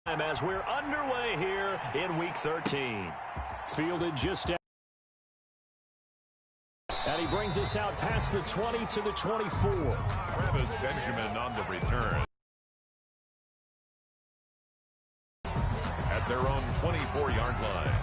As we're underway here in Week 13. Fielded just out. And he brings us out past the 20 to the 24. Travis Benjamin on the return. At their own 24-yard line.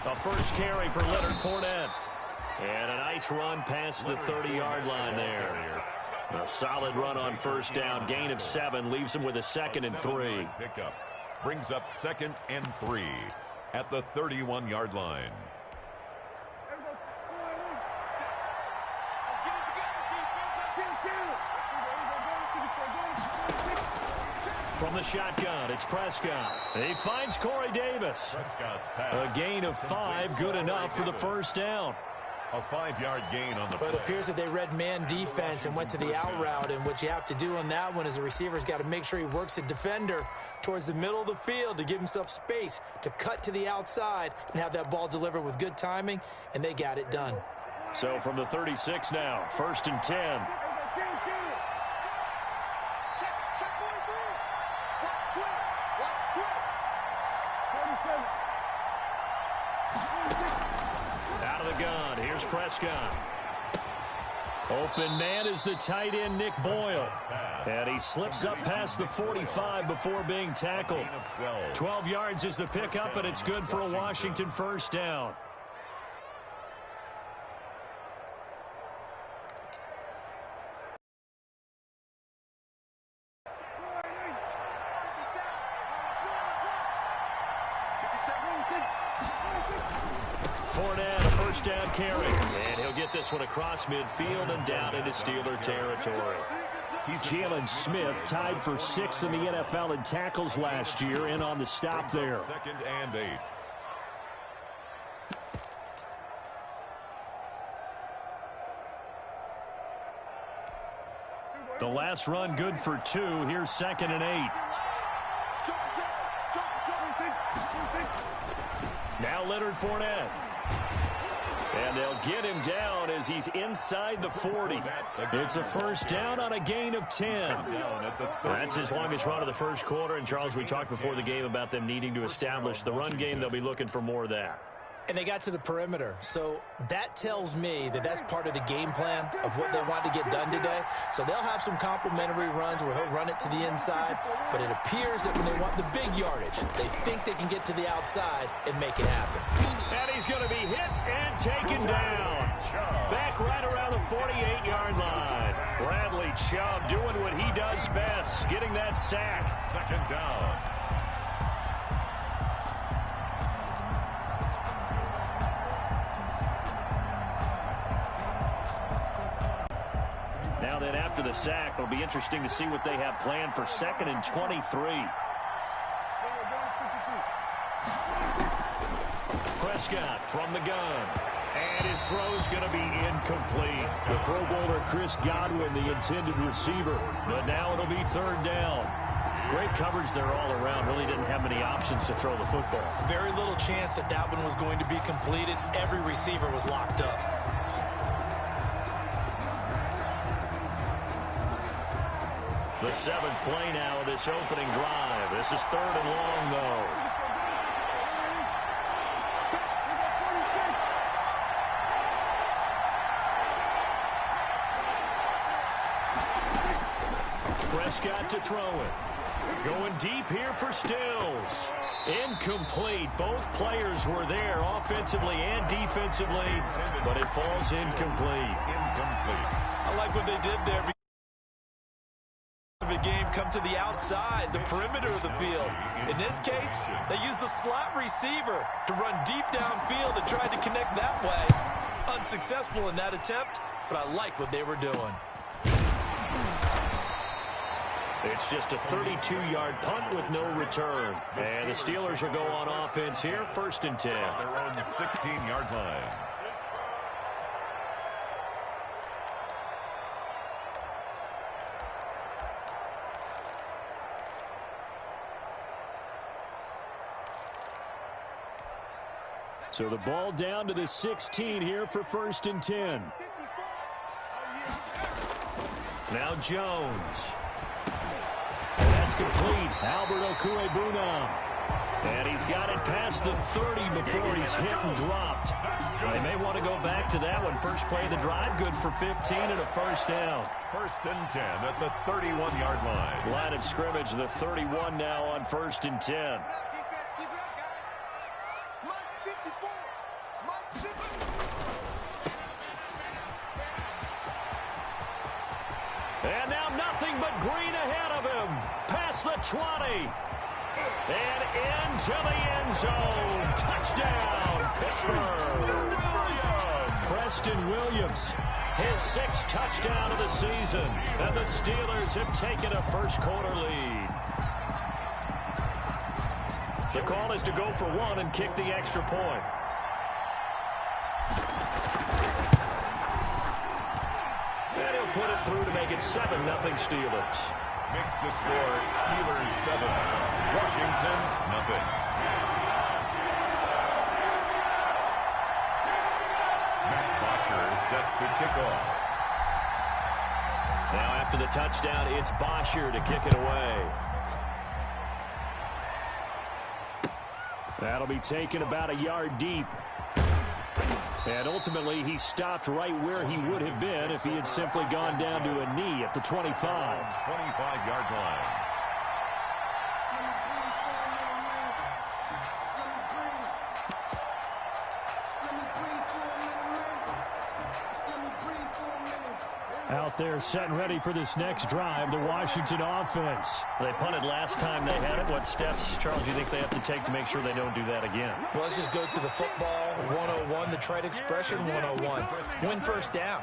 A first carry for Leonard Fournette. And a nice run past the 30-yard line there. A solid run on first down. Gain of 7 leaves him with a 2nd and 3. Pickup brings up 2nd and 3 at the 31-yard line. From the shotgun, it's Prescott. He finds Corey Davis. A gain of 5, good enough for the first down. A 5-yard gain on the play. But it appears that they read man defense and went to the out route. And what you have to do on that one is the receiver's got to make sure he works a defender towards the middle of the field to give himself space to cut to the outside and have that ball delivered with good timing, and they got it done. So from the 36 now, 1st and 10. Out of the gun, here's Prescott. Open man is the tight end, Nick Boyle. And he slips up past the 45 before being tackled. 12 yards is the pickup, and it's good for a Washington first down. Fournette, a first down carry. And he'll get this one across midfield and down into Steeler territory. Jalen Smith tied for 6th in the NFL in tackles last year, in on the stop there. 2nd and 8. The last run good for 2. Here's 2nd and 8. Now Leonard Fournette. And they'll get him down as he's inside the 40. It's a first down on a gain of 10. That's his longest run of the first quarter. And, Charles, we talked before the game about them needing to establish the run game. They'll be looking for more of that. And they got to the perimeter. So that tells me that that's part of the game plan of what they want to get done today. So they'll have some complementary runs where he'll run it to the inside. But it appears that when they want the big yardage, they think they can get to the outside and make it happen. And he's going to be hit and taken down. Back right around the 48-yard line. Bradley Chubb doing what he does best, getting that sack. 2nd down. Now then, after the sack, it'll be interesting to see what they have planned for 2nd and 23. Prescott from the gun. And his throw's going to be incomplete. The Pro Bowler Chris Godwin, the intended receiver. But now it'll be 3rd down. Great coverage there all around. Really didn't have many options to throw the football. Very little chance that that one was going to be completed. Every receiver was locked up. The 7th play now of this opening drive. This is 3rd and long, though. Prescott to throw it. Going deep here for Stills. Incomplete. Both players were there offensively and defensively, but it falls incomplete. I like what they did there. The game come to the outside, the perimeter of the field. In this case, they used a slot receiver to run deep downfield and tried to connect that way. Unsuccessful in that attempt, but I like what they were doing. It's just a 32-yard punt with no return. And the Steelers will go on offense here, 1st and 10. Their own 16-yard line. So the ball down to the 16 here for 1st and 10. Now Jones. And that's complete. Albert Okwuegbunam. And he's got it past the 30 before he's hit and dropped. They may want to go back to that one. First play of the drive, good for 15 and a 1st down. 1st and 10 at the 31-yard line. Line of scrimmage, the 31 now on 1st and 10. And now nothing but green ahead of him. Past the 20. And into the end zone. Touchdown, Pittsburgh. Preston Williams, his 6th touchdown of the season. And the Steelers have taken a first-quarter lead. The call is to go for 1 and kick the extra point. And he'll put it through to make it 7-0 Steelers. Makes the score Steelers 7, Washington 0. Matt Bosher is set to kick off. Now after the touchdown, it's Bosher to kick it away. That'll be taken about a yard deep. And ultimately, he stopped right where he would have been if he had simply gone down to a knee at the 25. 25-yard line. Out there set and ready for this next drive, the Washington offense. They punted last time they had it. What steps, Charles, do you think they have to take to make sure they don't do that again? Well, let's just go to the football 101, the trade expression 101. Win 1st down.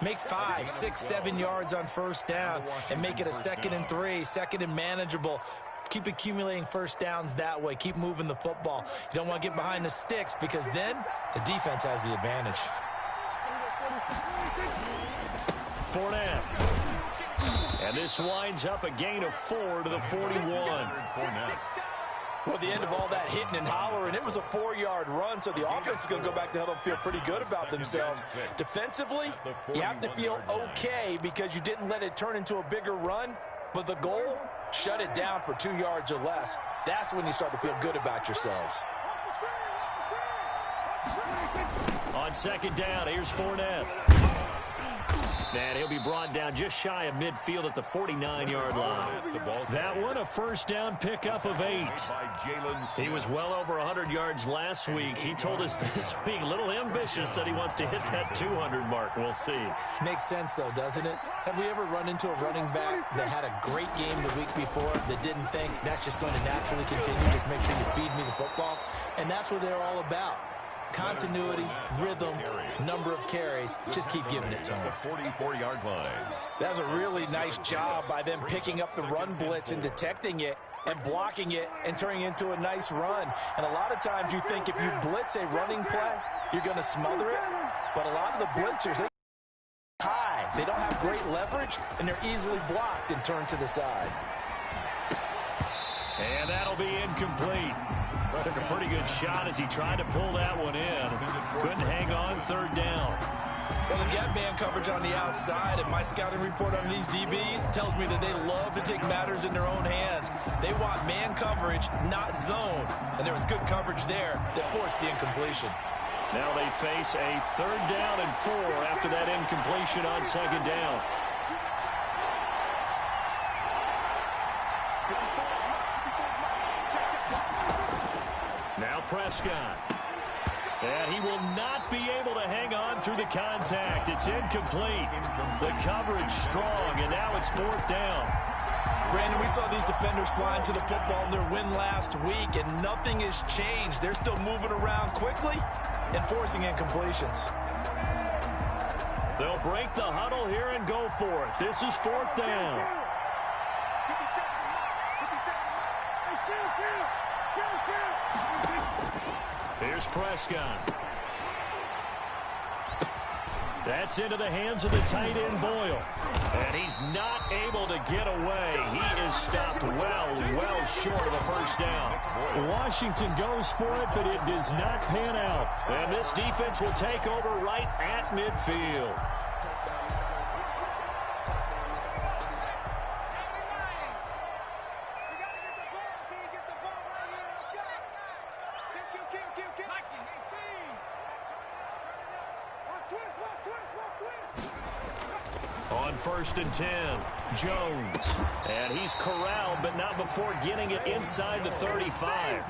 Make 5, 6, 7 yards on 1st down and make it a 2nd and 3, 2nd and manageable. Keep accumulating 1st downs that way. Keep moving the football. You don't want to get behind the sticks because then the defense has the advantage. Fournette. And this winds up a gain of 4 to the 41. Well, at the end of all that hitting and hollering, it was a 4-yard run, so the offense is going to go back to huddle and feel pretty good about themselves. Defensively, you have to feel okay because you didn't let it turn into a bigger run, but the goal, shut it down for 2 yards or less. That's when you start to feel good about yourselves. On 2nd down, here's Fournette. And he'll be brought down just shy of midfield at the 49-yard line. That one, a 1st down pickup of 8. He was well over 100 yards last week. He told us this week, a little ambitious, said he wants to hit that 200 mark. We'll see. Makes sense, though, doesn't it? Have we ever run into a running back that had a great game the week before that didn't think that's just going to naturally continue? Just make sure you feed me the football. And that's what they're all about. Continuity, rhythm, number of carries. Just keep giving it to them. 44-yard line. That was a really nice job by them picking up the run blitz and detecting it and blocking it and turning it into a nice run. And a lot of times you think if you blitz a running play, you're going to smother it. But a lot of the blitzers, they high. They don't have great leverage, and they're easily blocked and turned to the side. And that'll be incomplete. Took a pretty good shot as he tried to pull that one in. Couldn't hang on 3rd down. Well, they've got man coverage on the outside, and my scouting report on these DBs tells me that they love to take matters in their own hands. They want man coverage, not zone. And there was good coverage there that forced the incompletion. Now they face a 3rd down and 4 after that incompletion on 2nd down. Now Prescott. And he will not be able to hang on through the contact. It's incomplete. The coverage strong, and now it's 4th down. Brandon, we saw these defenders flying to the football in their win last week, and nothing has changed. They're still moving around quickly and forcing incompletions. They'll break the huddle here and go for it. This is 4th down. Here's Prescott. That's into the hands of the tight end, Boyle. And he's not able to get away. He is stopped well short of the first down. Washington goes for it, but it does not pan out. And this defense will take over right at midfield. On 1st and 10, Jones. And he's corralled, but not before getting it inside the 35.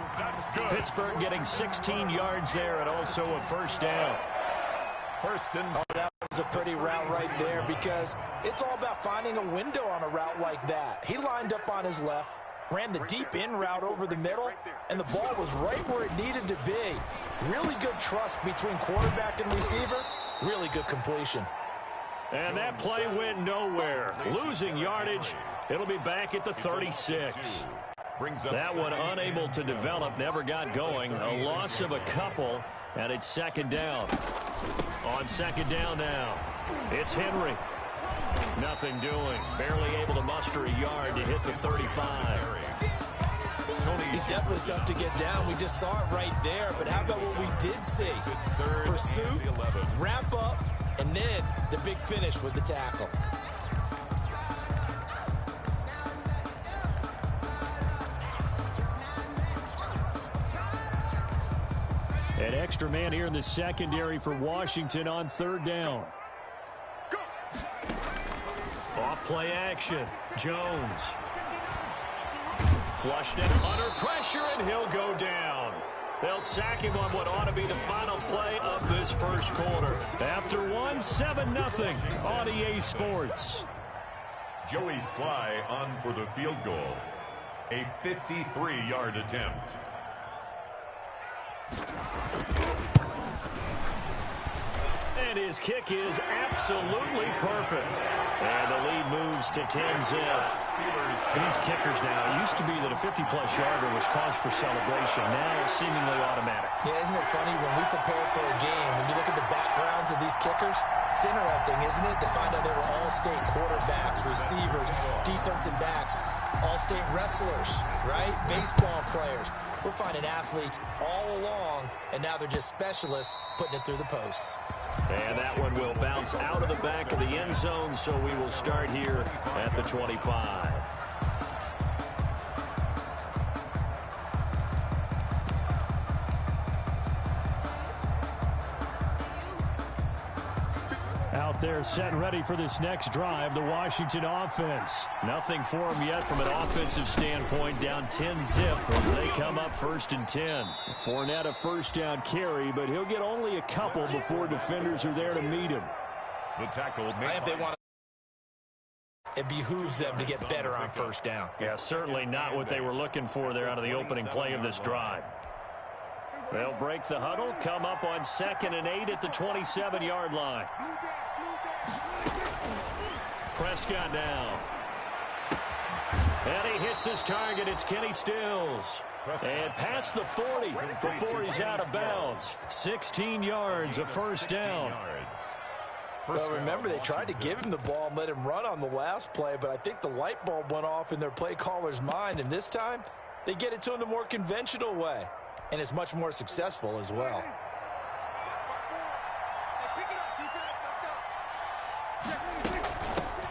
Pittsburgh getting 16 yards there and also a first down. That was a pretty route right there because it's all about finding a window on a route like that. He lined up on his left, ran the deep in route over the middle, and the ball was right where it needed to be. Really good trust between quarterback and receiver. Really good completion. And that play went nowhere. Losing yardage. It'll be back at the 36. That one unable to develop, never got going. A loss of a couple, and it's second down. On second down now, it's Henry. Nothing doing. Barely able to muster a yard to hit the 35. He's definitely tough to get down. We just saw it right there. But how about what we did see? Pursuit, wrap up, and then the big finish with the tackle. An extra man here in the secondary for Washington on third down. Off play action. Jones. Flushed it under pressure, and he'll go down. They'll sack him on what ought to be the final play of this first quarter. After one, 7-0 on EA Sports. Joey Sly on for the field goal. A 53-yard attempt. And his kick is absolutely perfect. And the lead moves to 10-0. These kickers now, it used to be that a 50-plus yarder was cause for celebration. Now seemingly automatic. Yeah, isn't it funny when we prepare for a game, when you look at the backgrounds of these kickers, it's interesting, isn't it, to find out they were all-state quarterbacks, receivers, defensive backs, all-state wrestlers, right? Baseball players. We're finding athletes all along, and now they're just specialists putting it through the posts. And that one will bounce out of the back of the end zone, so we will start here at the 25. Out there set and ready for this next drive, the Washington offense. Nothing for them yet from an offensive standpoint, down 10-0 as they come up 1st and 10. Fournette a first down carry, but he'll get only a couple before defenders are there to meet him. The tackle made. If they want to, it behooves them to get better on first down. Yeah, certainly not what they were looking for there out of the opening play of this drive. They'll break the huddle, come up on 2nd and 8 at the 27-yard line. Prescott now. And he hits his target. It's Kenny Stills. And past the 40 before he's out of bounds. 16 yards, a first down. Well, remember, they tried to give him the ball and let him run on the last play, but I think the light bulb went off in their play caller's mind, and this time they get it to him the more conventional way, and it's much more successful as well.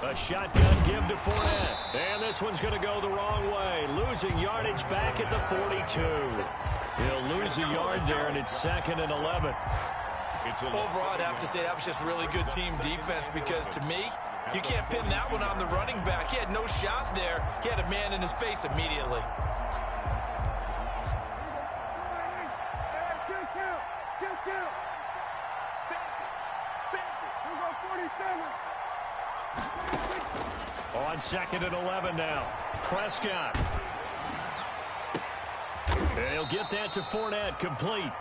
A shotgun give to Fournette. And this one's going to go the wrong way. Losing yardage back at the 42. He'll lose a yard there, and it's 2nd and 11. Overall, I'd have to say that was just really good team defense because, to me, you can't pin that one on the running back. He had no shot there. He had a man in his face immediately. On 2nd and 11 now. Prescott. And he'll get that to Fournette, complete.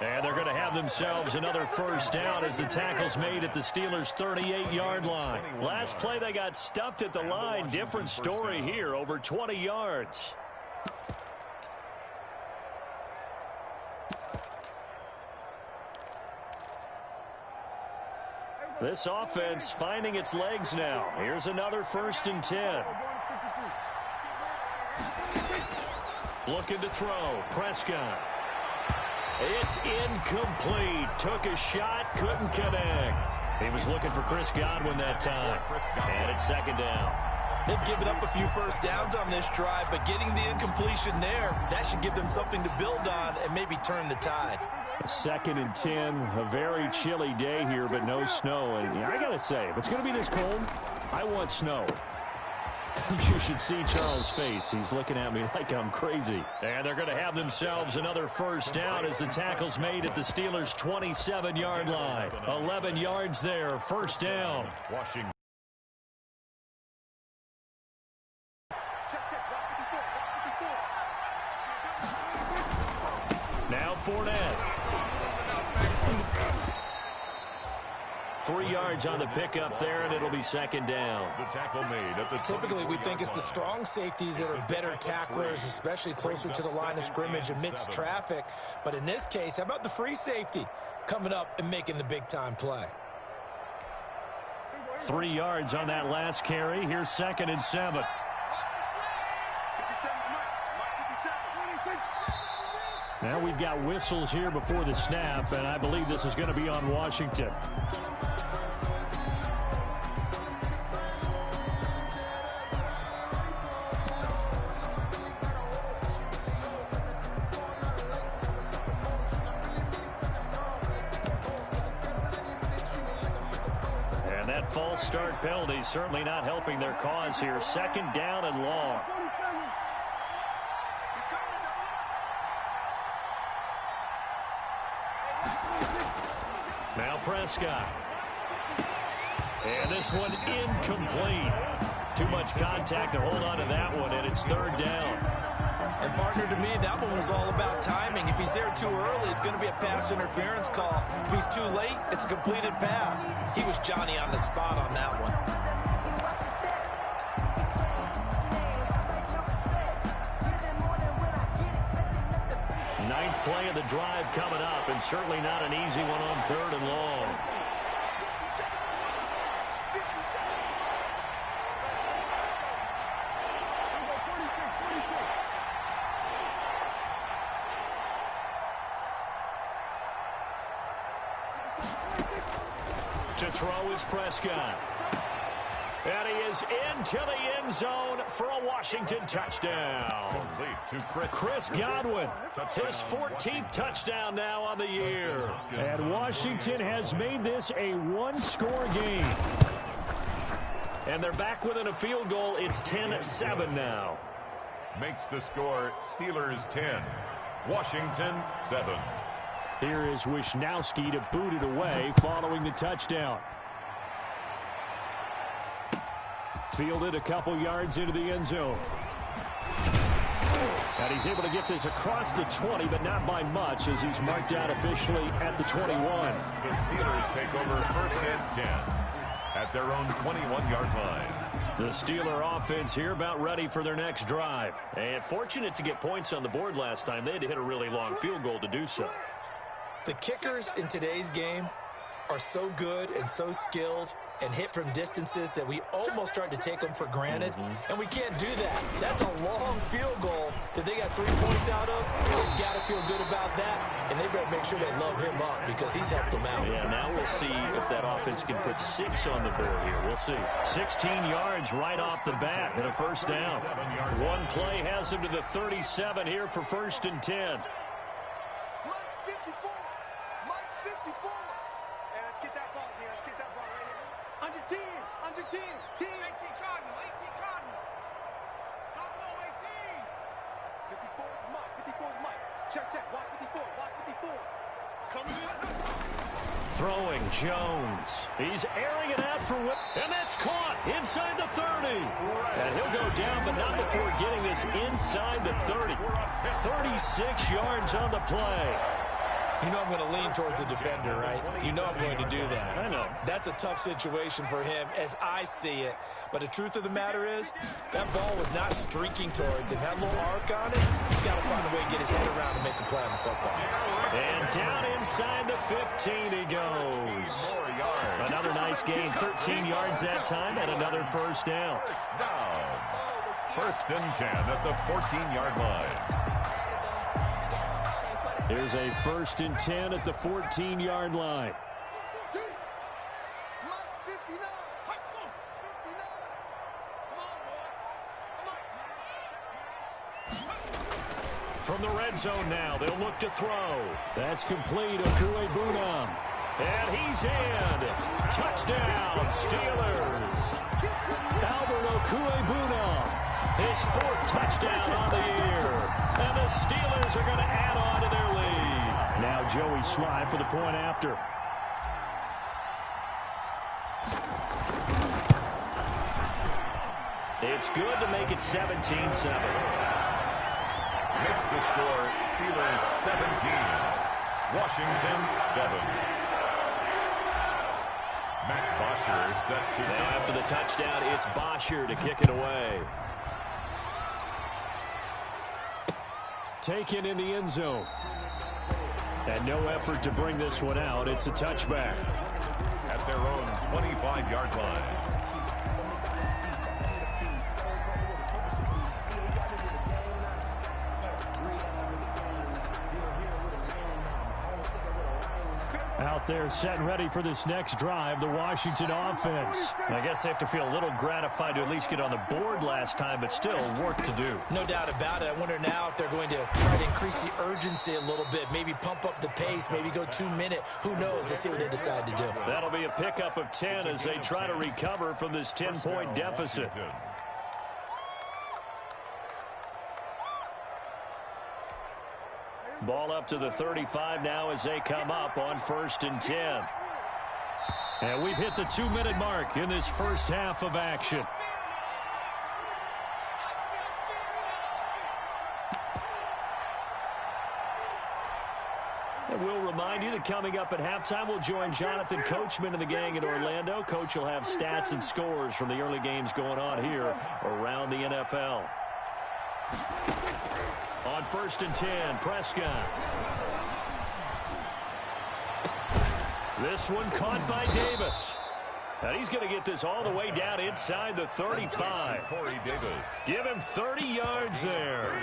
And they're going to have themselves another first down as the tackle's made at the Steelers' 38-yard line. Last play, they got stuffed at the line. Different story here, over 20 yards. This offense finding its legs now. Here's another 1st and 10. Looking to throw. Prescott. It's incomplete. Took a shot, couldn't connect. He was looking for Chris Godwin that time. And it's 2nd down. They've given up a few first downs on this drive, but getting the incompletion there, that should give them something to build on and maybe turn the tide. 2nd and 10, a very chilly day here, but no snow. And I got to say, if it's going to be this cold, I want snow. You should see Charles' face. He's looking at me like I'm crazy. And they're going to have themselves another 1st down as the tackle's made at the Steelers' 27-yard line. 11 yards there, 1st down. Washington. Now Fournette. 3 yards on the pickup there, and it'll be 2nd down. The tackle made at the Typically, we think it's the strong safeties that are better tacklers, especially closer to the line of scrimmage amidst traffic. But in this case, how about the free safety coming up and making the big-time play? 3 yards on that last carry. Here's 2nd and 7. Now we've got whistles here before the snap, and I believe this is going to be on Washington. And that false start penalty certainly not helping their cause here. 2nd down and long. Now Prescott. And this one incomplete. Too much contact to hold on to that one, and it's 3rd down. And partner, to me, that one was all about timing. If he's there too early, it's going to be a pass interference call. If he's too late, it's a completed pass. He was Johnny on the spot on that one. Ninth play of the drive coming up, and certainly not an easy one on 3rd and long. To throw is Prescott. And he is into the end zone for a Washington touchdown. To Chris Godwin, his 14th touchdown now on the year. And Washington has made this a one-score game. And they're back within a field goal. It's 10-7 now. Makes the score Steelers 10, Washington 7. Here is Wisnowski to boot it away following the touchdown. Fielded a couple yards into the end zone. And he's able to get this across the 20, but not by much, as he's marked out officially at the 21. The Steelers take over 1st and 10 at their own 21-yard line. The Steeler offense here about ready for their next drive. And fortunate to get points on the board last time. They had to hit a really long field goal to do so. The kickers in today's game are so good and so skilled and hit from distances that we almost start to take them for granted. And we can't do that. That's a long field goal that they got 3 points out of. They've got to feel good about that, and they better make sure they love him up because he's helped them out. Yeah, now we'll see if that offense can put 6 on the board here. We'll see. 16 yards right off the bat and a 1st down. One play has him to the 37 here for 1st and 10. Throwing Jones. He's airing it out for Whip, and that's caught inside the 30. And he'll go down, but not before getting this inside the 30. 36 yards on the play. You know I'm going to lean towards the defender, right? You know I'm going to do that. I know. That's a tough situation for him as I see it. But the truth of the matter is, that ball was not streaking towards him. That little arc on it, he's got to find a way to get his head around and make a play on the football. And down inside the 15 he goes. Another nice nice gain. 13 yards that time and another first down. First down. First and 10 at the 14-yard line. Here's a first and 10 at the 14-yard line. From the red zone now, they'll look to throw. That's complete. Okuebunam. And he's in. Touchdown, Steelers. Albert Okuebunam. His 4th touchdown on the year. And the Steelers are going to add on to their lead. Now Joey Sly for the point after. It's good to make it 17-7. Makes the score Steelers 17, Washington 7. Matt Bosher set to now after the touchdown, it's Bosher to kick it away. Taken in the end zone. And no effort to bring this one out. It's a touchback. At their own 25-yard line. Out there set and ready for this next drive, the Washington offense. I guess they have to feel a little gratified to at least get on the board last time, but still work to do. No doubt about it. I wonder now if they're going to try to increase the urgency a little bit, maybe pump up the pace, maybe go 2-minute. Who knows? Let's see what they decide to do. That'll be a pickup of 10 as they try to recover from this 10-point deficit. Ball up to the 35 now as they come up on 1st and 10. And we've hit the 2-minute mark in this first half of action. And we'll remind you that coming up at halftime, we'll join Jonathan Coachman and the gang in Orlando. Coach will have stats and scores from the early games going on here around the NFL. On 1st and 10, Prescott. This one caught by Davis. And he's going to get this all the way down inside the 35. Corey Davis. Give him 30 yards there.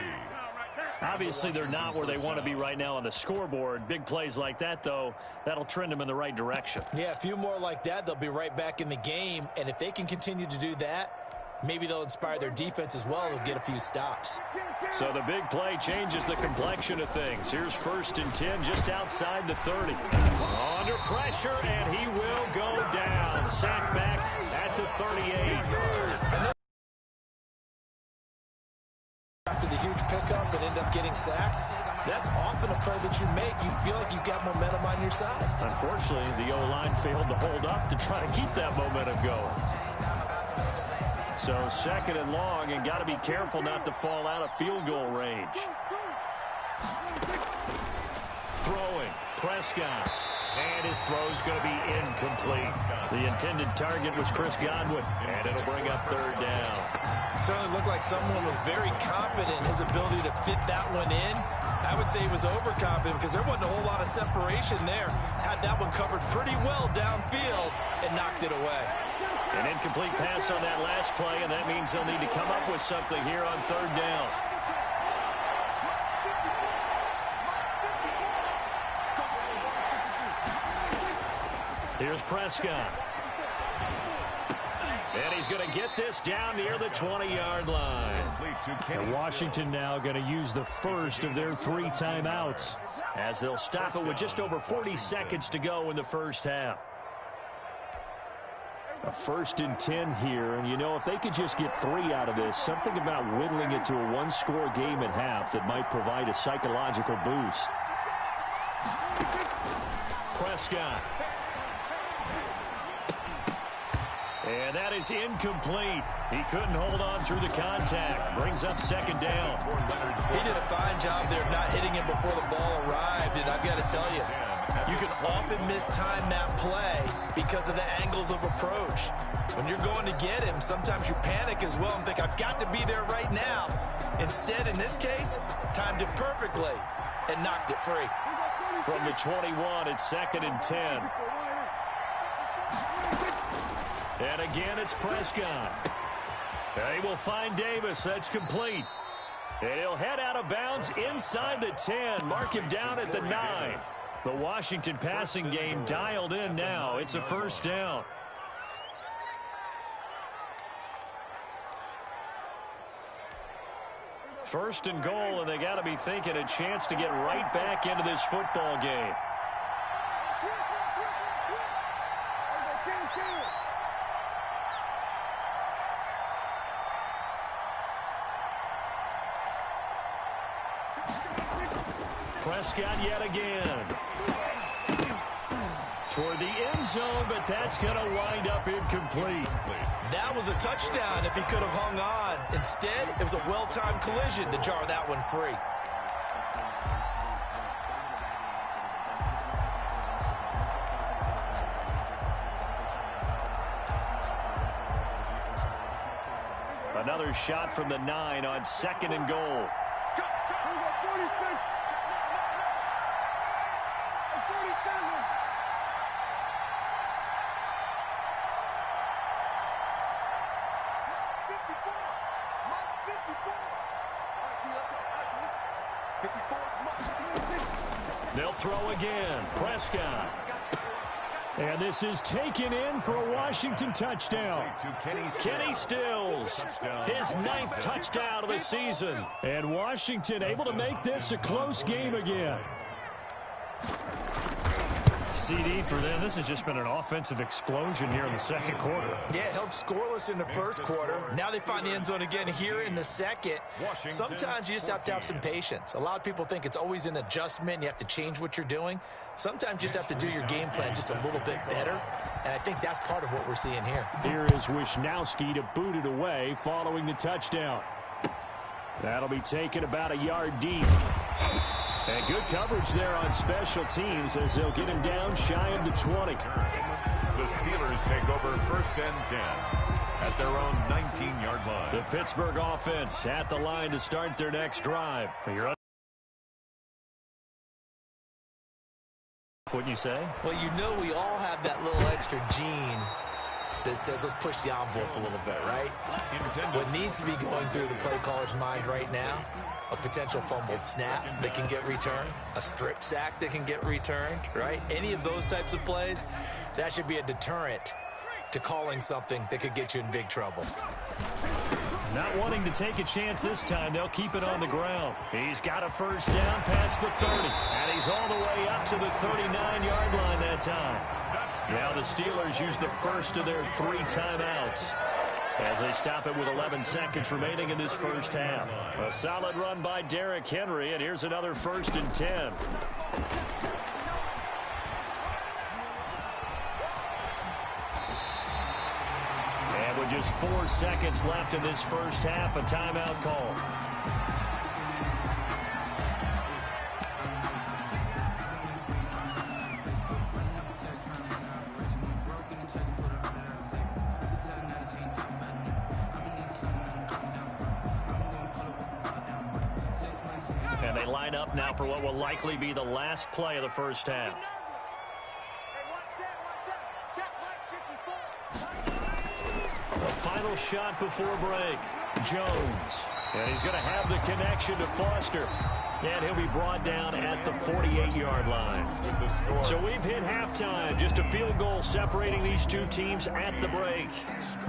Obviously, they're not where they want to be right now on the scoreboard. Big plays like that, though, that'll trend them in the right direction. Yeah, a few more like that, they'll be right back in the game. And if they can continue to do that, maybe they'll inspire their defense as well. They'll get a few stops. So the big play changes the complexion of things. Here's 1st and 10 just outside the 30. Under pressure, and he will go down. Sacked back at the 38. After the huge pickup and end up getting sacked, that's often a play that you make. You feel like you've got momentum on your side. Unfortunately, the O-line failed to hold up to try to keep that momentum going. So 2nd and long, and got to be careful not to fall out of field goal range. Throwing, Prescott. And his throw's going to be incomplete. The intended target was Chris Godwin, and it'll bring up 3rd down. Certainly looked like someone was very confident in his ability to fit that one in. I would say he was overconfident because there wasn't a whole lot of separation there. Had that one covered pretty well downfield and knocked it away. An incomplete pass on that last play, and that means they'll need to come up with something here on 3rd down. Here's Prescott. And he's going to get this down near the 20-yard line. And Washington now going to use the first of their 3 timeouts as they'll stop it with just over 40 seconds to go in the first half. A 1st and 10 here, and you know, if they could just get 3 out of this, something about whittling it to a 1-score game at half that might provide a psychological boost. Prescott. And that is incomplete. He couldn't hold on through the contact. Brings up 2nd down. He did a fine job there of not hitting him before the ball arrived, and I've got to tell you, you can often mistime that play because of the angles of approach. When you're going to get him, sometimes you panic as well and think, I've got to be there right now. Instead, in this case, timed it perfectly and knocked it free. From the 21, it's 2nd and 10. And again, it's Prescott. They will find Davis. That's complete. And he'll head out of bounds inside the 10. Mark him down at the 9. The Washington passing game dialed in now. It's a first down. First and goal, and they got to be thinking a chance to get right back into this football game. Prescott yet again. Toward the end zone, but that's going to wind up incomplete. That was a touchdown if he could have hung on. Instead, it was a well-timed collision to jar that one free. Another shot from the 9 on second and goal. They'll throw again. Prescott. And this is taken in for a Washington touchdown. Kenny Stills, his 9th touchdown of the season. And Washington able to make this a close game again. CD for them. This has just been an offensive explosion here in the second quarter. Yeah, held scoreless in the first quarter. Now they find the end zone again here in the second. Sometimes you just have to have some patience. A lot of people think it's always an adjustment. You have to change what you're doing. Sometimes you just have to do your game plan just a little bit better. And I think that's part of what we're seeing here. Here is Wisnowski to boot it away following the touchdown. That'll be taken about a yard deep. And good coverage there on special teams as they'll get him down shy of the 20. The Steelers take over first and 10 at their own 19-yard line. The Pittsburgh offense at the line to start their next drive. Wouldn't you say? Well, you know we all have that little extra gene that says let's push the envelope a little bit, right? What needs to be going through the play caller's mind right now, a potential fumbled snap that can get returned, a strip sack that can get returned, right? Any of those types of plays, that should be a deterrent to calling something that could get you in big trouble. Not wanting to take a chance this time, they'll keep it on the ground. He's got a first down past the 30, and he's all the way up to the 39-yard line that time. Now the Steelers use the first of their 3 timeouts as they stop it with 11 seconds remaining in this first half. A solid run by Derrick Henry, and here's another first and 10. And with just 4 seconds left in this first half, a timeout call. And they line up now for what will likely be the last play of the first half. The final shot before break. Jones. And he's going to have the connection to Foster. And he'll be brought down at the 48-yard line. So we've hit halftime. Just a field goal separating these two teams at the break.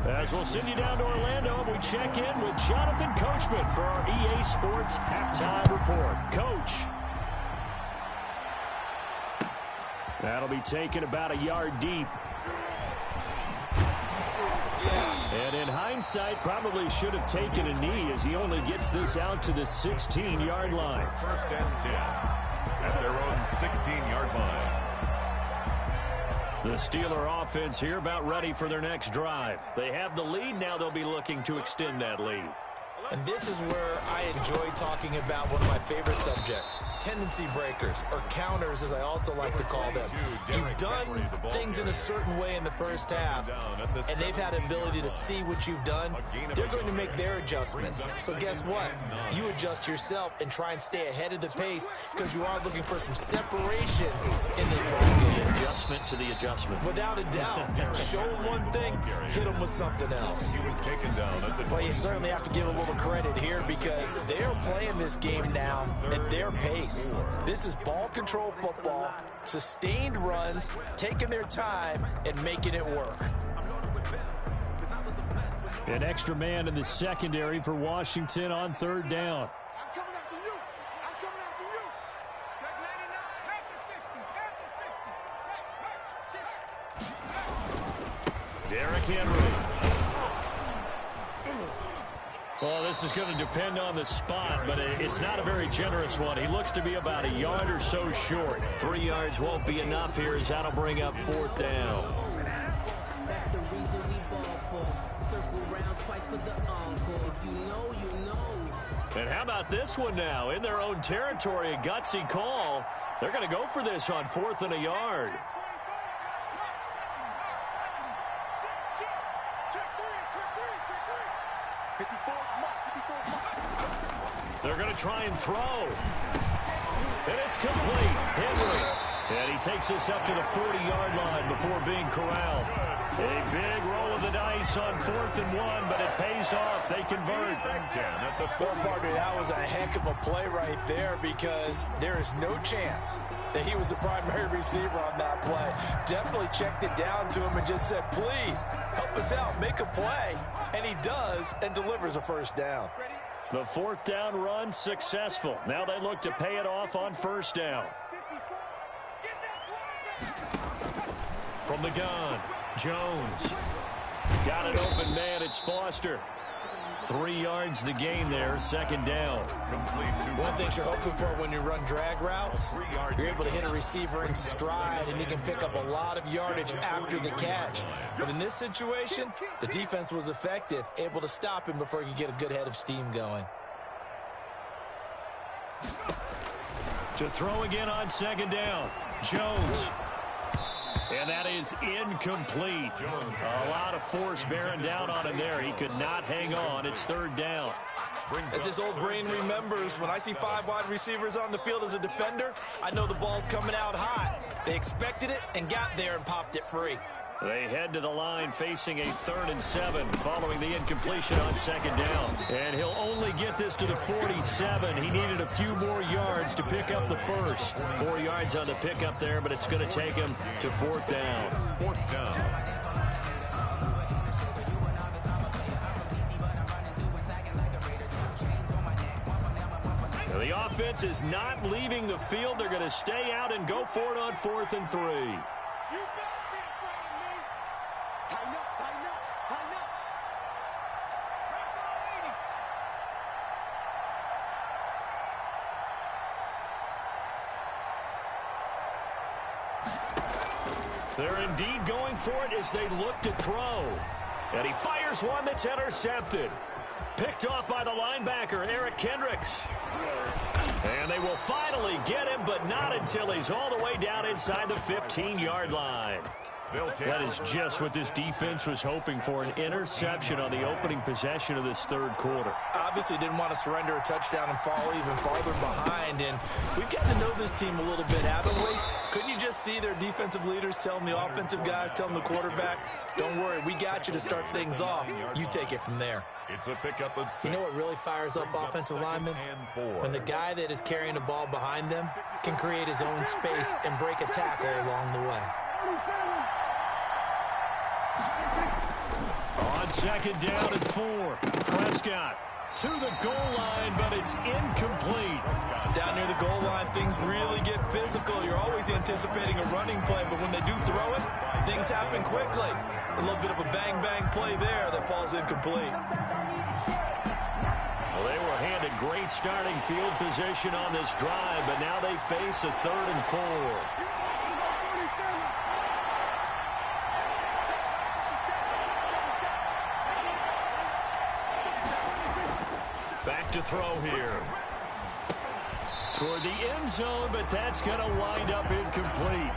As we'll send you down to Orlando, and we check in with Jonathan Coachman for our EA Sports Halftime Report. Coach. That'll be taken about a yard deep. And in hindsight, probably should have taken a knee as he only gets this out to the 16-yard line. First and 10 at their own 16-yard line. The Steeler offense here about ready for their next drive. They have the lead. Now they'll be looking to extend that lead. And this is where I enjoy talking about one of my favorite subjects, tendency breakers, or counters as I also like to call them. You've done things in a certain way in the first half, and they've had the ability to see what you've done. They're going to make their adjustments. So guess what? You adjust yourself and try and stay ahead of the pace because you are looking for some separation in this ball game. The adjustment to the adjustment. Without a doubt. Show them one thing, hit them with something else. Well, you certainly have to give a little credit here because they're playing this game now at their pace. This is ball control football, sustained runs, taking their time, and making it work. An extra man in the secondary for Washington on third down. I'm coming after you. I'm coming after you. Check 99. Check 60. Derrick Henry. Well, this is going to depend on the spot, but it's not a very generous one. He looks to be about a yard or so short. 3 yards won't be enough here as that'll bring up fourth down. That's the reason we ball for. Circle round twice for the encore. If you know, you know. And how about this one now? In their own territory, a gutsy call. They're going to go for this on 4th and a yard. They're going to try and throw. And it's complete. Henry. And he takes us up to the 40-yard line before being corralled. A big roll of the dice on 4th and 1, but it pays off. They convert. Well, partner, that was a heck of a play right there because there is no chance that he was the primary receiver on that play. Definitely checked it down to him and just said, please, help us out, make a play. And he does and delivers a first down. The 4th down run successful. Now they look to pay it off on 1st down. From the gun, Jones. Got an open man. It's Foster. 3 yards the gain there. 2nd down. One thing you're hoping for when you run drag routes, you're able to hit a receiver in stride, and he can pick up a lot of yardage after the catch. But in this situation, the defense was effective, able to stop him before he could get a good head of steam going. To throw again on 2nd down, Jones. And that is incomplete. A lot of force bearing down on him there. He could not hang on. It's 3rd down. As his old brain remembers, when I see 5 wide receivers on the field as a defender, I know the ball's coming out hot. They expected it and got there and popped it free. They head to the line facing a 3rd and 7 following the incompletion on 2nd down. And he'll only get this to the 47. He needed a few more yards to pick up the first. 4 yards on the pickup there, but it's going to take him to 4th down. 4th down. Now the offense is not leaving the field. They're going to stay out and go for it on 4th and 3. They're indeed going for it as they look to throw. And he fires one that's intercepted. Picked off by the linebacker, Eric Kendricks. And they will finally get him, but not until he's all the way down inside the 15-yard line. That is just what this defense was hoping for, an interception on the opening possession of this 3rd quarter. Obviously didn't want to surrender a touchdown and fall even farther behind, and we've gotten to know this team a little bit, haven't we? Couldn't you just see their defensive leaders telling the offensive guys, telling the quarterback, don't worry, we got you to start things off. You take it from there. It's a pickup of 6. You know what really fires up offensive linemen? When the guy that is carrying the ball behind them can create his own space and break a tackle along the way. On 2nd down and 4, Prescott to the goal line, but it's incomplete. Down near the goal line, things really get physical. You're always anticipating a running play, but when they do throw it, things happen quickly. A little bit of a bang-bang play there that falls incomplete. Well, they were handed great starting field position on this drive, but now they face a 3rd and 4. back to throw here. Toward the end zone, but that's going to wind up incomplete.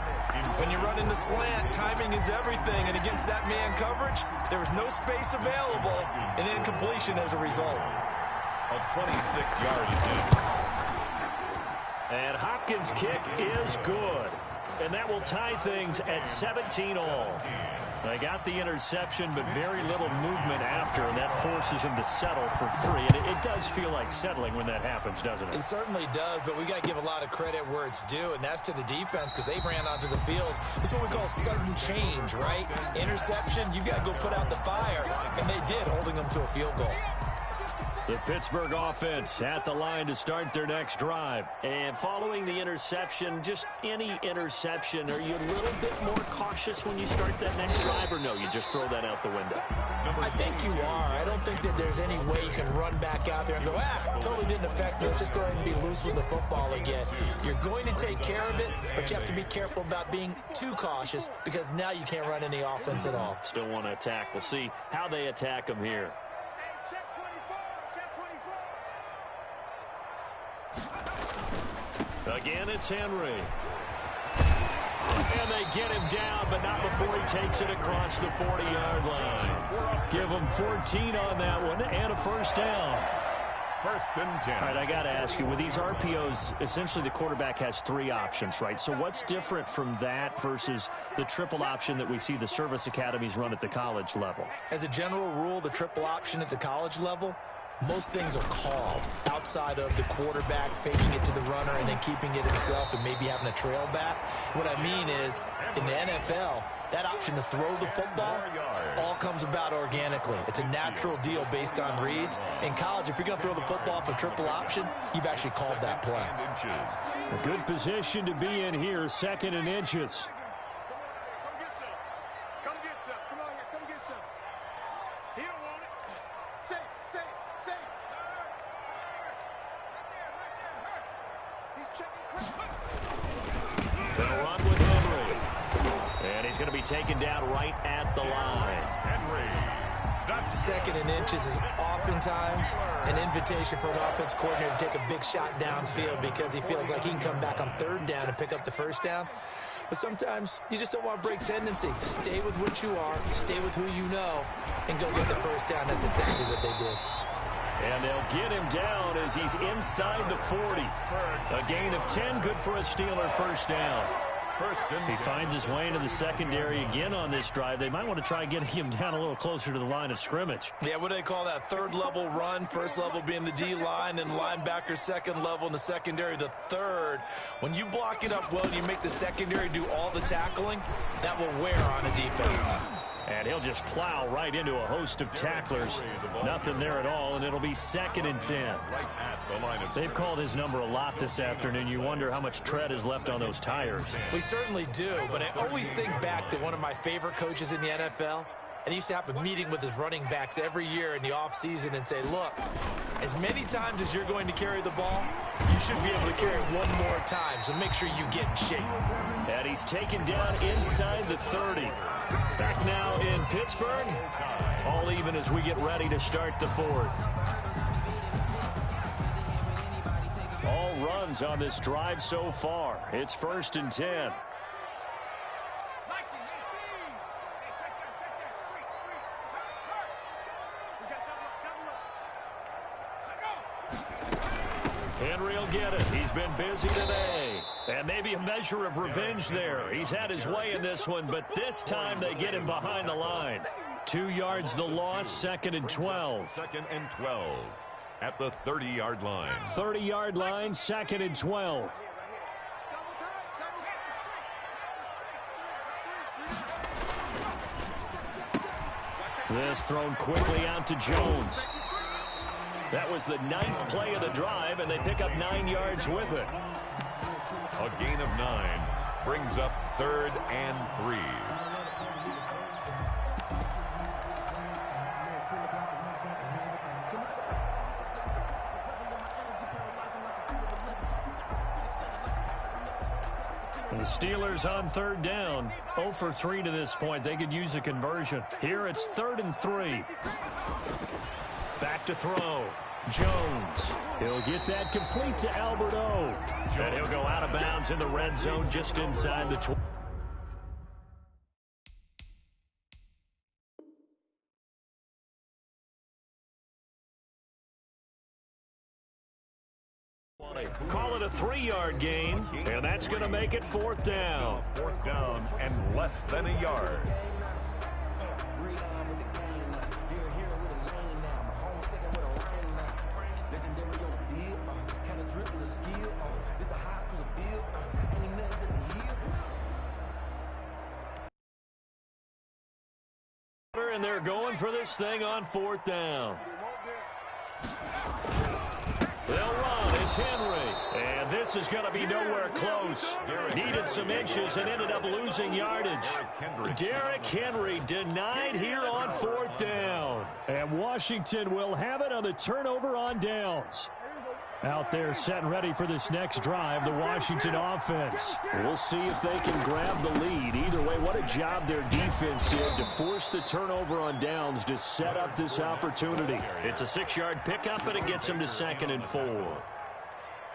When you run in the slant, timing is everything, and against that man coverage, there was no space available, and incompletion as a result. A 26-yard attempt. And Hopkins' kick is good. And that will tie things at 17 all. They got the interception, but very little movement after, and that forces him to settle for 3. And it does feel like settling when that happens, doesn't it? It certainly does, but we got to give a lot of credit where it's due, and that's to the defense because they ran onto the field. It's what we call sudden change, right? Interception, you've got to go put out the fire, and they did, holding them to a field goal. The Pittsburgh offense at the line to start their next drive. And following the interception, just any interception, are you a little bit more cautious when you start that next drive, or no, you just throw that out the window? I think you are. I don't think that there's any way you can run back out there and go, totally didn't affect me. Let's just go ahead and be loose with the football again. You're going to take care of it, but you have to be careful about being too cautious because now you can't run any offense at all. Still want to attack. We'll see how they attack them here. Again, it's Henry. And they get him down, but not before he takes it across the 40-yard line. Give him 14 on that one and a first down. First and 10. All right, I got to ask you, with these RPOs, essentially the quarterback has 3 options, right? So what's different from that versus the triple option that we see the service academies run at the college level? As a general rule, the triple option at the college level, most things are called outside of the quarterback faking it to the runner and then keeping it himself and maybe having a trail back. What I mean is, in the NFL, that option to throw the football all comes about organically. It's a natural deal based on reads. In college, if you're going to throw the football for triple option, you've actually called that play. A good position to be in here, 2nd and inches. They'll run with Henry. And he's going to be taken down right at the line. Henry. 2nd and inches is oftentimes an invitation for an offense coordinator to take a big shot downfield because he feels like he can come back on 3rd down and pick up the first down. But sometimes you just don't want to break tendency. Stay with what you are, stay with who you know, and go get the first down. That's exactly what they did. And they'll get him down as he's inside the 40. A gain of 10, good for a Steeler first down. He finds his way into the secondary again on this drive. They might want to try getting him down a little closer to the line of scrimmage. Yeah, what do they call that? 3rd level run, 1st level being the D-line, and linebacker 2nd level, and the secondary the 3rd. When you block it up well and you make the secondary do all the tackling, that will wear on a defense. And he'll just plow right into a host of tacklers. Nothing there at all, and it'll be 2nd and 10. They've called his number a lot this afternoon. You wonder how much tread is left on those tires. We certainly do, but I always think back to one of my favorite coaches in the NFL. And he used to have a meeting with his running backs every year in the offseason and say, look, as many times as you're going to carry the ball, you should be able to carry it one more time, so make sure you get in shape. And he's taken down inside the 30. Back now in Pittsburgh. All even as we get ready to start the 4th. All runs on this drive so far. It's 1st and 10. Henry will get it. He's been busy today. And maybe a measure of revenge there. He's had his way in this one, but this time they get him behind the line. 2 yards the loss, 2nd and 12. 2nd and 12 at the 30-yard line. 30-yard line, 2nd and 12. This thrown quickly out to Jones. That was the 9th play of the drive, and they pick up 9 yards with it. A gain of 9 brings up 3rd and 3. And the Steelers on 3rd down. 0 for 3 to this point. They could use a conversion. Here it's 3rd and 3. Back to throw. Jones. He'll get that complete to Albert O. And he'll go out of bounds in the red zone just inside the 20. Call it a 3-yard gain, and that's going to make it 4th down. 4th down and less than a yard. And they're going for this thing on 4th down. They'll run. It's Henry. And this is going to be nowhere close. Needed some inches and ended up losing yardage. Derrick Henry denied here on 4th down. And Washington will have it on the turnover on downs. Out there set and ready for this next drive, the Washington offense. We'll see if they can grab the lead. Either way, what a job their defense did to force the turnover on downs to set up this opportunity. It's a 6-yard pickup, and it gets them to 2nd and 4.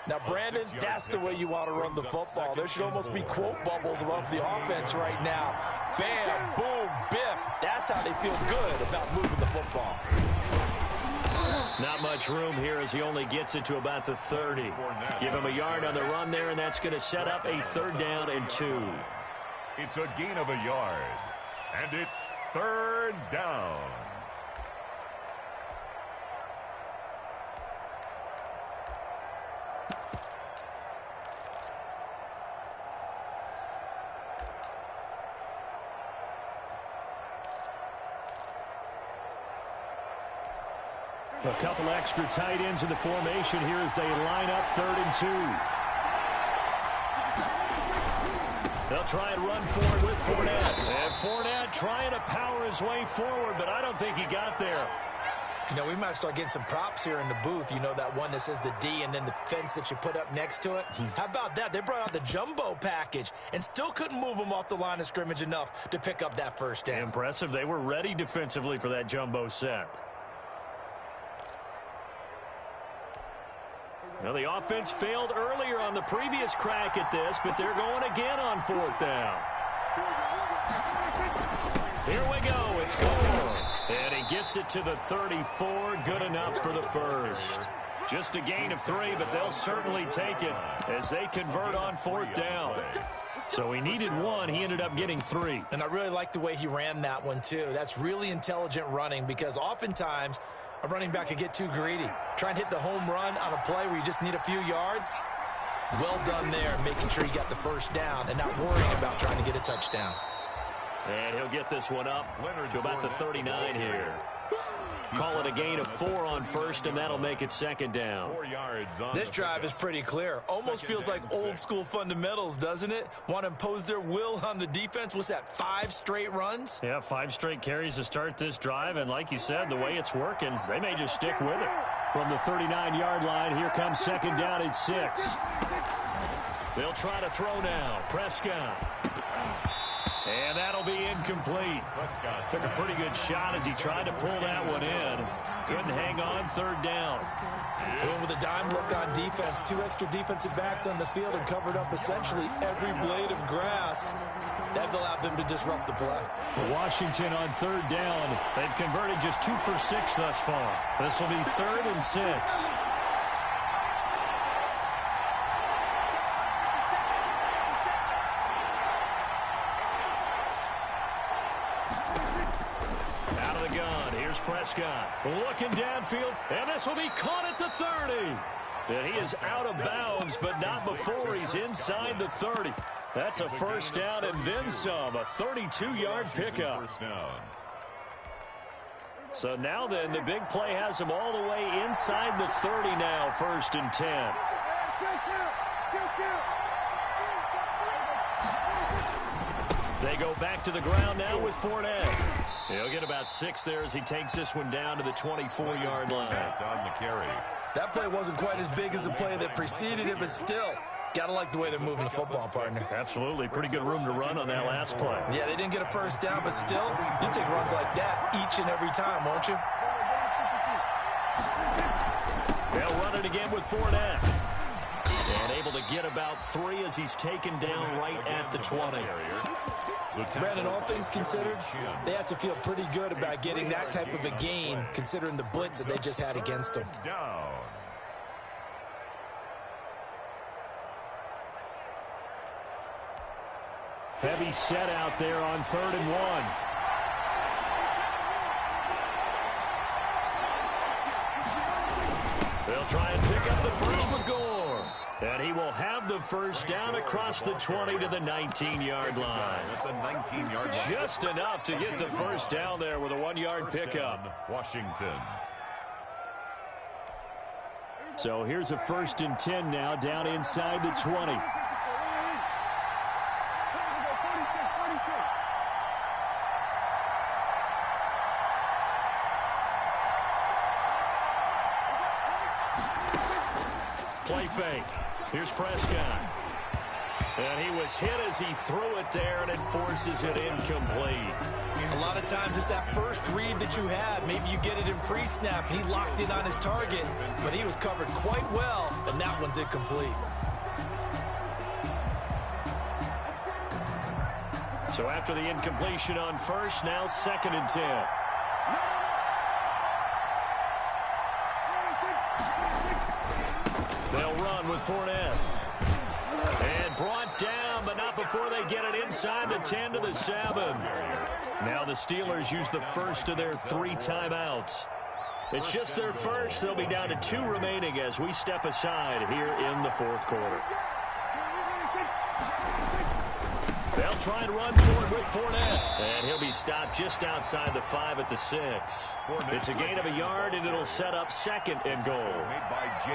Now, Brandon, that's the way you want to run the football. There should almost be quote bubbles above the offense right now. Bam, boom, biff. That's how they feel good about moving the football. Not much room here as he only gets it to about the 30. Give him a yard on the run there, and that's going to set up a 3rd down and 2. It's a gain of a yard, and it's 3rd down. A couple extra tight ends in the formation here as they line up 3rd and 2. They'll try and run forward with Fournette. And Fournette trying to power his way forward, but I don't think he got there. You know, we might start getting some props here in the booth. You know, that one that says the D and then the fence that you put up next to it. How about that? They brought out the jumbo package and still couldn't move them off the line of scrimmage enough to pick up that 1st down. Impressive. They were ready defensively for that jumbo set. Now, the offense failed earlier on the previous crack at this, but they're going again on 4th down. Here we go. It's Gore. And he gets it to the 34. Good enough for the 1st. Just a gain of 3, but they'll certainly take it as they convert on 4th down. So he needed 1. He ended up getting 3. And I really like the way he ran that one, too. That's really intelligent running because oftentimes a running back could get too greedy. Try and hit the home run on a play where you just need a few yards. Well done there, making sure you got the 1st down and not worrying about trying to get a touchdown. And he'll get this one up to about the 39 here. Call it a gain of 4 on 1st, and that'll make it 2nd down. 4 yards on this drive is pretty clear. Almost feels like old school fundamentals, doesn't it? Want to impose their will on the defense. What's that, 5 straight runs? Yeah, 5 straight carries to start this drive, and like you said, the way it's working, they may just stick with it. From the 39-yard line, here comes 2nd down and 6. They'll try to throw now. Prescott. And that'll be incomplete. Prescott took a pretty good shot as he tried to pull that one in. Couldn't hang on. 3rd down. Going with a dime look on defense. 2 extra defensive backs on the field and covered up essentially every blade of grass. That allowed them to disrupt the play. Washington on 3rd down. They've converted just 2 for 6 thus far. This will be 3rd and 6. Prescott looking downfield, and this will be caught at the 30. And he is out of bounds, but not before he's inside the 30. That's a 1st down and then some, a 32-yard pickup. So now then, the big play has him all the way inside the 30 now, 1st and 10. They go back to the ground now with Fournette. He'll get about 6 there as he takes this one down to the 24-yard line. On the carry. That play wasn't quite as big as the play that preceded it, but still, gotta like the way they're moving the football, partner. Absolutely. Pretty good room to run on that last play. Yeah, they didn't get a 1st down, but still, you take runs like that each and every time, won't you? They'll run it again with Fournette. And able to get about 3 as he's taken down right at the 20. Brandon, all things considered, they have to feel pretty good about getting that type of a gain, considering the blitz that they just had against them. Heavy set out there on 3rd and 1. They'll try and pick up the first with Gore. And he will have the first down across the 20 to the 19-yard line. Just enough to get the first down there with a 1-yard pickup. Washington. So here's a 1st and 10 now down inside the 20. Play fake. Here's Prescott. And he was hit as he threw it there, and it forces it incomplete. A lot of times it's that first read that you have. Maybe you get it in pre-snap. He locked in on his target, but he was covered quite well, and that one's incomplete. So after the incompletion on first, now 2nd and 10. They'll run with Fournette. And brought down, but not before they get it inside the 10 to the 7. Now the Steelers use the first of their 3 timeouts. It's just their first. They'll be down to 2 remaining as we step aside here in the 4th quarter. They'll try and run forward with Fournette. And he'll be stopped just outside the 5 at the 6. It's a gain of a yard, and it'll set up 2nd and goal.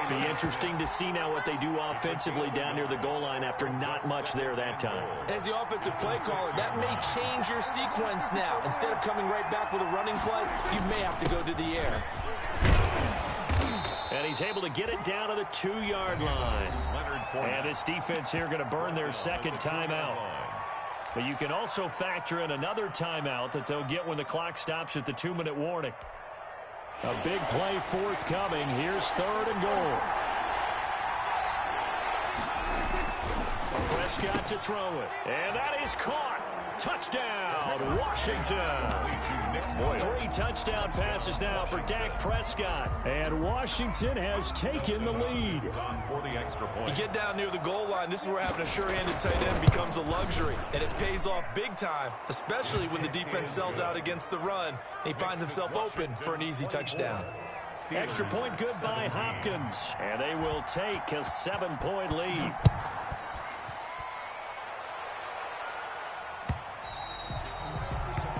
Be interesting to see now what they do offensively down near the goal line after not much there that time. As the offensive play caller, that may change your sequence now. Instead of coming right back with a running play, you may have to go to the air. And he's able to get it down to the 2-yard line. And this defense here going to burn their 2nd timeout. But you can also factor in another timeout that they'll get when the clock stops at the 2-minute warning. A big play forthcoming. Here's 3rd and goal. Prescott to throw it. And that is caught. Touchdown, Washington. 3 touchdown passes now for Dak Prescott. And Washington has taken the lead. You get down near the goal line, this is where having a sure-handed tight end becomes a luxury. And it pays off big time, especially when the defense sells out against the run. He finds himself open for an easy touchdown. Extra point good by Hopkins. And they will take a 7-point lead.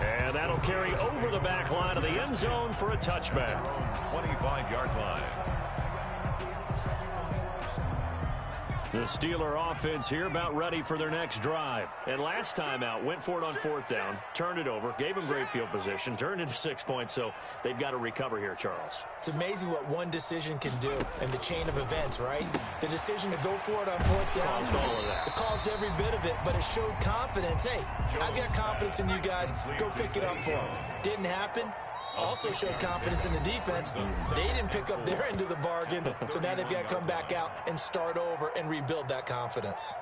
And that'll carry over the back line of the end zone for a touchback. 25-yard line. The Steeler offense here about ready for their next drive. And last time out, went for it on 4th down, turned it over, gave them great field position, turned into 6 points, so they've got to recover here, Charles. It's amazing what one decision can do in the chain of events, right? The decision to go for it on 4th down, Caused all of that. it caused every bit of it, but it showed confidence. Hey, I've got confidence in you guys. Go pick it up for them. Didn't happen. Also showed confidence in the defense. They didn't pick up their end of the bargain, so now they've got to come back out and start over and rebuild that confidence.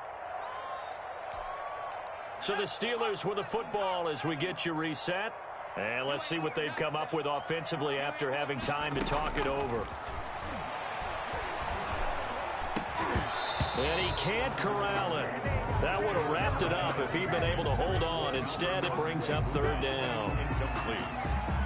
So the Steelers with the football as we get you reset. And let's see what they've come up with offensively after having time to talk it over. And he can't corral it. That would have wrapped it up if he'd been able to hold on. Instead, it brings up 3rd down.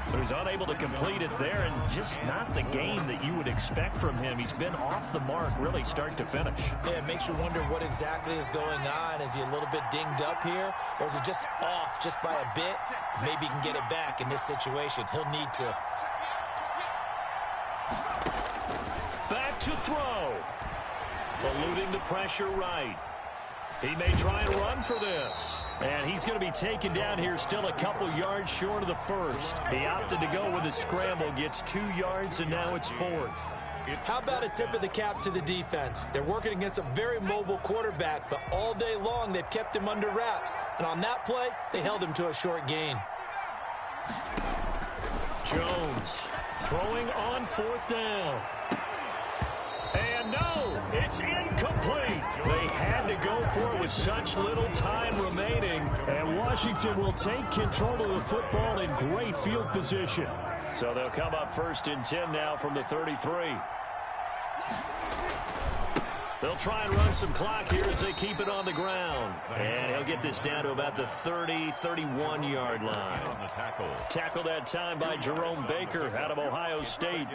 So he's unable to complete it there, and just not the game that you would expect from him. He's been off the mark really start to finish. Yeah, it makes you wonder what exactly is going on. Is he a little bit dinged up here, or is it just off just by a bit? Maybe he can get it back in this situation. He'll need to. Back to throw. Eluding the pressure right. He may try and run for this. And he's going to be taken down here still a couple yards short of the 1st. He opted to go with a scramble, gets 2 yards, and now it's 4th. How about a tip of the cap to the defense? They're working against a very mobile quarterback, but all day long they've kept him under wraps. And on that play, they held him to a short gain. Jones throwing on 4th down. And no, it's incomplete. They had to go for it with such little time remaining. And Washington will take control of the football in great field position. So they'll come up 1st and 10 now from the 33. They'll try and run some clock here as they keep it on the ground. And he'll get this down to about the 30, 31-yard line. Tackled that time by Jerome Baker out of Ohio State.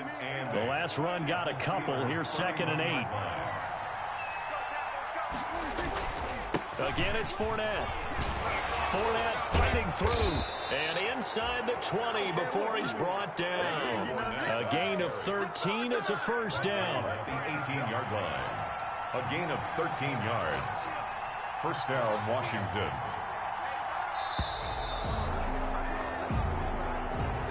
The last run got a couple. Here's 2nd and 8. Again, it's Fournette. Fournette fighting through. And inside the 20 before he's brought down. A gain of 13. It's a 1st down. At the 18-yard line. A gain of 13 yards. 1st down, Washington.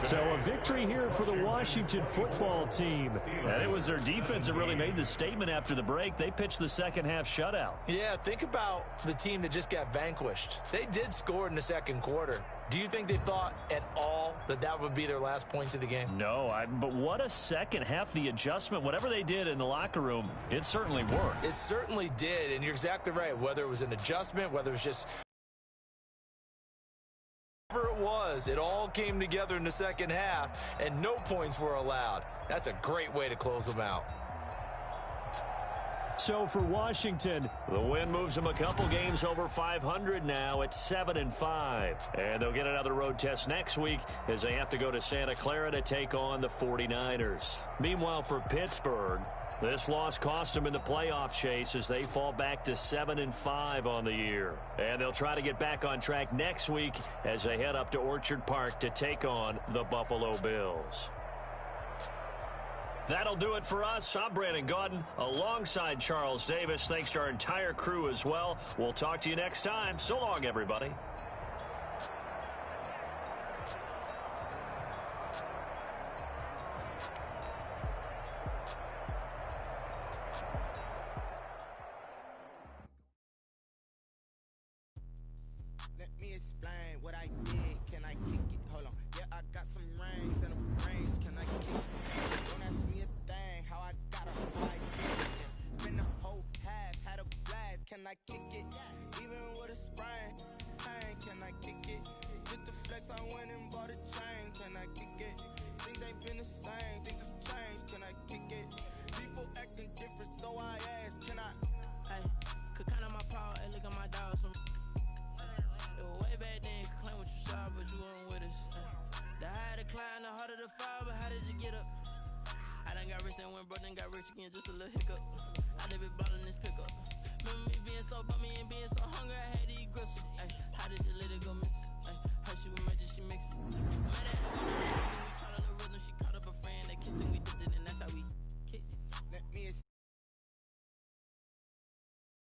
So a victory here for the Washington football team. And it was their defense that really made the statement after the break. They pitched the second half shutout. Yeah, think about the team that just got vanquished. They did score in the 2nd quarter. Do you think they thought at all that that would be their last points of the game? No, but what a second half. The adjustment, whatever they did in the locker room, it certainly worked. It certainly did, and you're exactly right. Whether it was an adjustment, whether it was just whatever it was, it all came together in the 2nd half, and no points were allowed. That's a great way to close them out. So for Washington, the win moves them a couple games over 500 now at 7-5. And they'll get another road test next week as they have to go to Santa Clara to take on the 49ers. Meanwhile, for Pittsburgh, this loss cost them in the playoff chase as they fall back to 7-5 on the year. And they'll try to get back on track next week as they head up to Orchard Park to take on the Buffalo Bills. That'll do it for us. I'm Brandon Gaudin alongside Charles Davis. Thanks to our entire crew as well. We'll talk to you next time. So long, everybody. Let me explain what I did. Can I kick it? Hold on. Yeah, I got some rings and a range. Can I kick it? Don't ask me a thing. How I got a I did it. Spend the whole half, had a blast. Can I kick it? Even with a sprain. Hey, can I kick it? Just the flex, I went and bought a chain. Can I kick it? Things ain't been the same. Things have changed. Can I kick it? People acting different, so I asked, can I? Hey, could count on my power and look at my dogs from. It was way back then, could claim what you saw, but you weren't with us. The higher the climb, the harder the fall, but how did you get up? I done got rich and went broke, then got rich again, just a little hiccup. I done been ballin' this pickup. Remember me being so bummy and being so